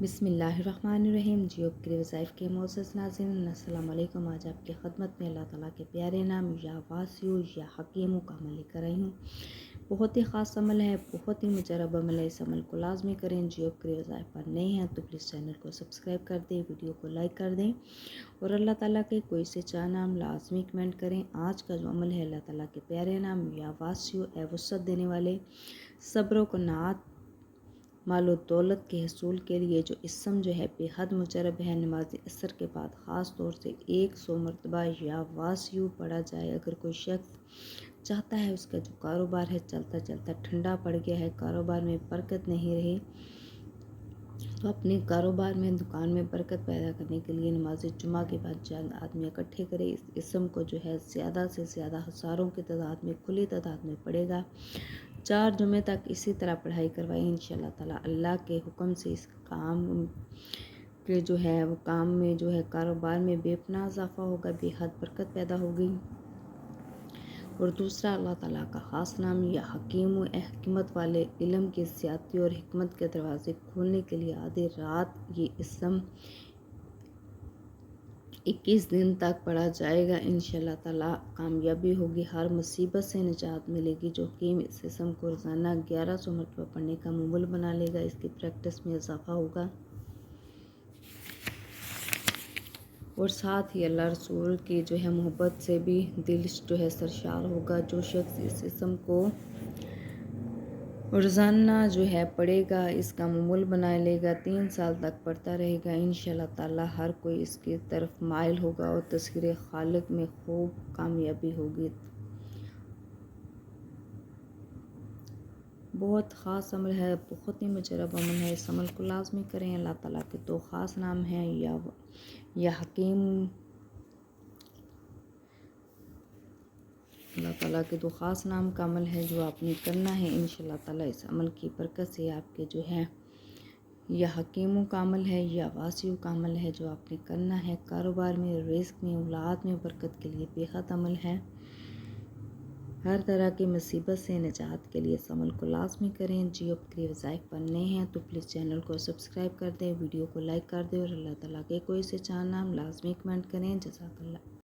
بسم اللہ الرحمن الرحیم۔ جیو کے وظائف کے معزز ناظرین، السلام علیکم۔ آج آپ کی خدمت میں اللہ تعالیٰ کے پیارے نام یا واسیو یا حکیمو کا عمل لے کر آئی ہوں۔ بہت ہی خاص عمل ہے، بہت ہی مجرب عمل ہے۔ اس عمل کو لازمی کریں۔ جیو کے وظائف پر نئے ہیں تو پلیز چینل کو سبسکرائب کر دیں، ویڈیو کو لائک کر دیں اور اللہ تعالیٰ کے کوئی سے چار نام لازمی کمنٹ کریں۔ آج کا جو عمل ہے، اللہ تعالیٰ کے پیارے نام یا واسیو، اے وسعت دینے والے، صبر و قناعت، مال و دولت کے حصول کے لیے جو اسم جو ہے بے حد مجرب ہے، نماز عصر کے بعد خاص طور سے 100 مرتبہ یا واسیو پڑھا جائے۔ اگر کوئی شخص چاہتا ہے اس کا جو کاروبار ہے چلتا چلتا ٹھنڈا پڑ گیا ہے، کاروبار میں برکت نہیں رہی، تو اپنے کاروبار میں، دکان میں برکت پیدا کرنے کے لیے نماز جمعہ کے بعد چند آدمی اکٹھے کرے۔ اس اسم کو جو ہے زیادہ سے زیادہ ہزاروں کی تعداد میں، کھلی تعداد میں پڑے گا۔ 4 جمعے تک اسی طرح پڑھائی کروائی، انشاءاللہ تعالیٰ اللہ کے حکم سے اس کام کے جو ہے وہ کام میں جو ہے کاروبار میں بے پناہ اضافہ ہوگا، بے حد برکت پیدا ہوگی۔ اور دوسرا، اللہ تعالیٰ کا خاص نام یا حکیم و حکمت والے، علم کی زیادتی اور حکمت کے دروازے کھولنے کے لیے آدھی رات یہ اسم 21 دن تک پڑھا جائے گا، انشاءاللہ تعالیٰ کامیابی ہوگی، ہر مصیبت سے نجات ملے گی۔ جو حکیم اس اسم کو روزانہ 1100 مرتبہ پڑھنے کا معمول بنا لے گا، اس کی پریکٹس میں اضافہ ہوگا اور ساتھ ہی اللہ رسول کی جو ہے محبت سے بھی دل جو ہے سرشار ہوگا۔ جو شخص اس اسم کو روزانہ جو ہے پڑھے گا، اس کا معمول بنا لے گا، 3 سال تک پڑھتا رہے گا، انشاءاللہ تعالیٰ ہر کوئی اس کی طرف مائل ہوگا اور تذکر خالق میں خوب کامیابی ہوگی۔ بہت خاص عمل ہے، بہت ہی مجرب عمل ہے، اس عمل کو لازمی کریں۔ اللہ تعالیٰ کے 2 خاص نام ہیں، یا حکیم، اللہ تعالیٰ کے 2 خاص نام کا عمل ہے جو آپ نے کرنا ہے، انشاءاللہ تعالیٰ اس عمل کی برکت سے آپ کے جو ہے یا حکیموں کا عمل ہے یا واسیو کا عمل ہے جو آپ نے کرنا ہے۔ کاروبار میں، رزق میں، اولاد میں برکت کے لیے بے حد عمل ہے۔ ہر طرح کی مصیبت سے نجات کے لیے اس عمل کو لازمی کریں۔ جیو کے وظائف پر نئے ہیں تو پلیز چینل کو سبسکرائب کر دیں، ویڈیو کو لائک کر دیں اور اللہ تعالیٰ کے کوئی سے چار نام لازمی کمنٹ کریں۔ جزاک اللہ۔